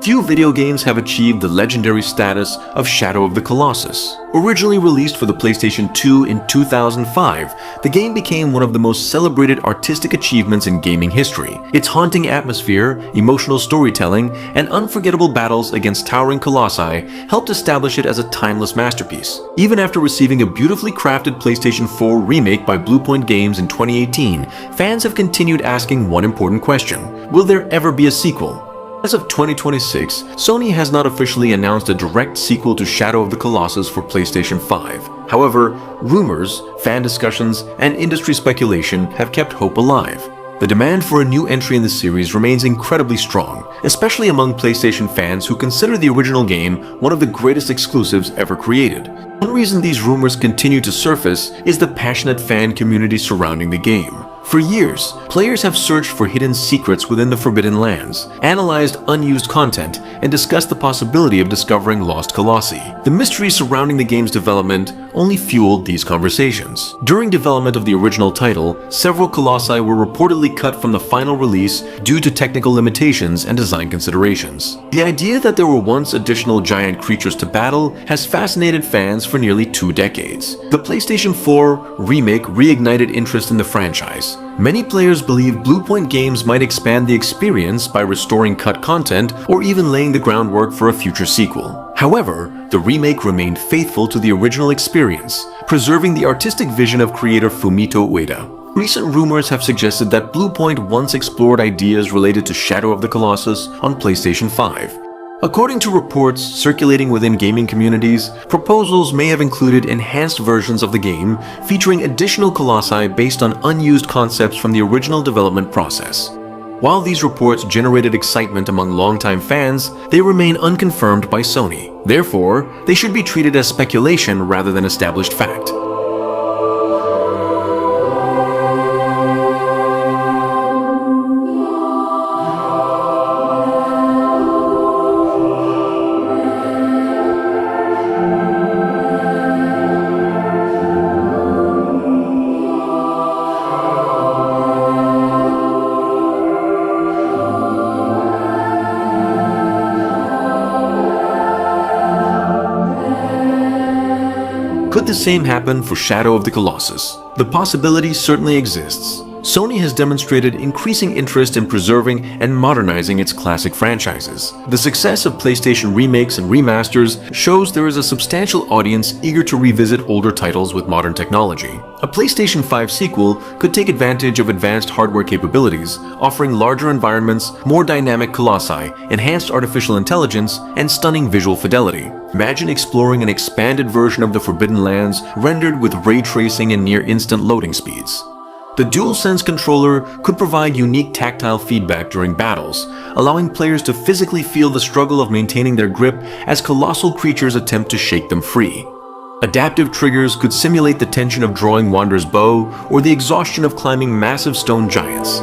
Few video games have achieved the legendary status of Shadow of the Colossus. Originally released for the PlayStation 2 in 2005, the game became one of the most celebrated artistic achievements in gaming history. Its haunting atmosphere, emotional storytelling, and unforgettable battles against towering colossi helped establish it as a timeless masterpiece. Even after receiving a beautifully crafted PlayStation 4 remake by Bluepoint Games in 2018, fans have continued asking one important question: will there ever be a sequel? As of 2026, Sony has not officially announced a direct sequel to Shadow of the Colossus for PlayStation 5. However, rumors, fan discussions, and industry speculation have kept hope alive. The demand for a new entry in the series remains incredibly strong, especially among PlayStation fans who consider the original game one of the greatest exclusives ever created. One reason these rumors continue to surface is the passionate fan community surrounding the game. For years, players have searched for hidden secrets within the Forbidden Lands, analyzed unused content, and discussed the possibility of discovering lost colossi. The mystery surrounding the game's development only fueled these conversations. During development of the original title, several colossi were reportedly cut from the final release due to technical limitations and design considerations. The idea that there were once additional giant creatures to battle has fascinated fans for nearly 2 decades. The PlayStation 4 remake reignited interest in the franchise. Many players believe Bluepoint Games might expand the experience by restoring cut content or even laying the groundwork for a future sequel. However, the remake remained faithful to the original experience, preserving the artistic vision of creator Fumito Ueda. Recent rumors have suggested that Bluepoint once explored ideas related to Shadow of the Colossus on PlayStation 5. According to reports circulating within gaming communities, proposals may have included enhanced versions of the game featuring additional colossi based on unused concepts from the original development process. While these reports generated excitement among longtime fans, they remain unconfirmed by Sony. Therefore, they should be treated as speculation rather than established fact. Could the same happen for Shadow of the Colossus? The possibility certainly exists. Sony has demonstrated increasing interest in preserving and modernizing its classic franchises. The success of PlayStation remakes and remasters shows there is a substantial audience eager to revisit older titles with modern technology. A PlayStation 5 sequel could take advantage of advanced hardware capabilities, offering larger environments, more dynamic colossi, enhanced artificial intelligence, and stunning visual fidelity. Imagine exploring an expanded version of the Forbidden Lands rendered with ray tracing and near-instant loading speeds. The DualSense controller could provide unique tactile feedback during battles, allowing players to physically feel the struggle of maintaining their grip as colossal creatures attempt to shake them free. Adaptive triggers could simulate the tension of drawing Wander's bow or the exhaustion of climbing massive stone giants.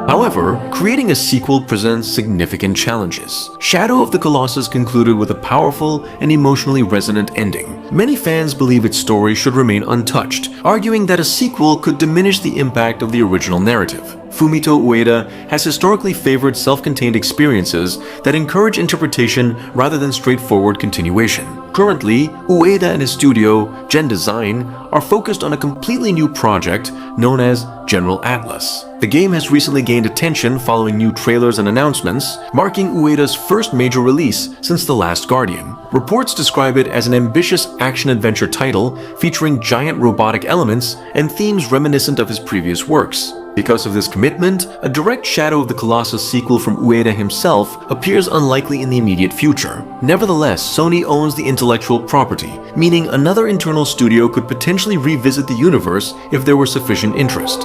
However, creating a sequel presents significant challenges. Shadow of the Colossus concluded with a powerful and emotionally resonant ending. Many fans believe its story should remain untouched, arguing that a sequel could diminish the impact of the original narrative. Fumito Ueda has historically favored self-contained experiences that encourage interpretation rather than straightforward continuation. Currently, Ueda and his studio, Gen Design, are focused on a completely new project known as General Atlas. The game has recently gained attention following new trailers and announcements, marking Ueda's first major release since The Last Guardian. Reports describe it as an ambitious action-adventure title featuring giant robotic elements and themes reminiscent of his previous works. Because of this commitment, a direct Shadow of the Colossus sequel from Ueda himself appears unlikely in the immediate future. Nevertheless, Sony owns the intellectual property, meaning another internal studio could potentially revisit the universe if there were sufficient interest.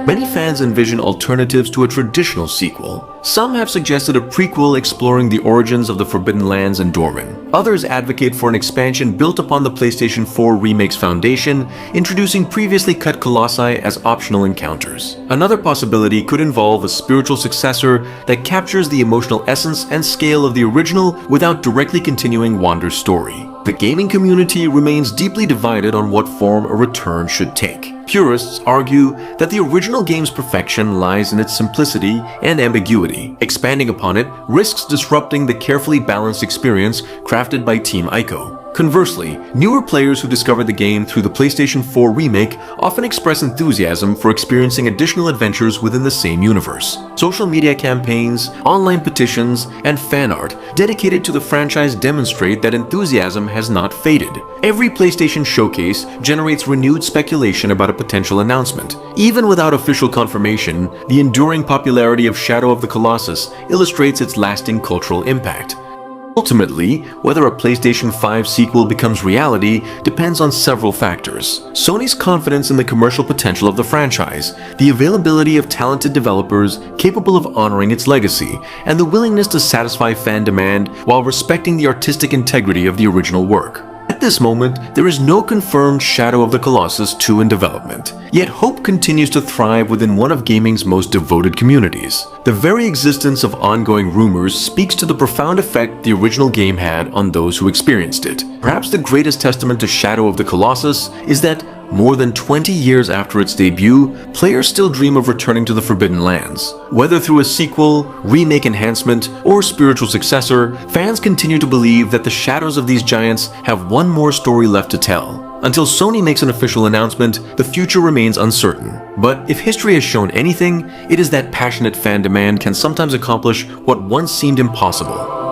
Many fans envision alternatives to a traditional sequel. Some have suggested a prequel exploring the origins of the Forbidden Lands and Dormin. Others advocate for an expansion built upon the PlayStation 4 remake's foundation, introducing previously cut colossi as optional encounters. Another possibility could involve a spiritual successor that captures the emotional essence and scale of the original without directly continuing Wander's story. The gaming community remains deeply divided on what form a return should take. Purists argue that the original game's perfection lies in its simplicity and ambiguity. Expanding upon it risks disrupting the carefully balanced experience crafted by Team Ico. Conversely, newer players who discovered the game through the PlayStation 4 remake often express enthusiasm for experiencing additional adventures within the same universe. Social media campaigns, online petitions, and fan art dedicated to the franchise demonstrate that enthusiasm has not faded. Every PlayStation showcase generates renewed speculation about a potential announcement. Even without official confirmation, the enduring popularity of Shadow of the Colossus illustrates its lasting cultural impact. Ultimately, whether a PlayStation 5 sequel becomes reality depends on several factors. Sony's confidence in the commercial potential of the franchise, the availability of talented developers capable of honoring its legacy, and the willingness to satisfy fan demand while respecting the artistic integrity of the original work. At this moment, there is no confirmed Shadow of the Colossus 2 in development, yet hope continues to thrive within one of gaming's most devoted communities. The very existence of ongoing rumors speaks to the profound effect the original game had on those who experienced it. Perhaps the greatest testament to Shadow of the Colossus is that more than 20 years after its debut, players still dream of returning to the Forbidden Lands. Whether through a sequel, remake enhancement, or spiritual successor, fans continue to believe that the shadows of these giants have one more story left to tell. Until Sony makes an official announcement, the future remains uncertain. But if history has shown anything, it is that passionate fan demand can sometimes accomplish what once seemed impossible.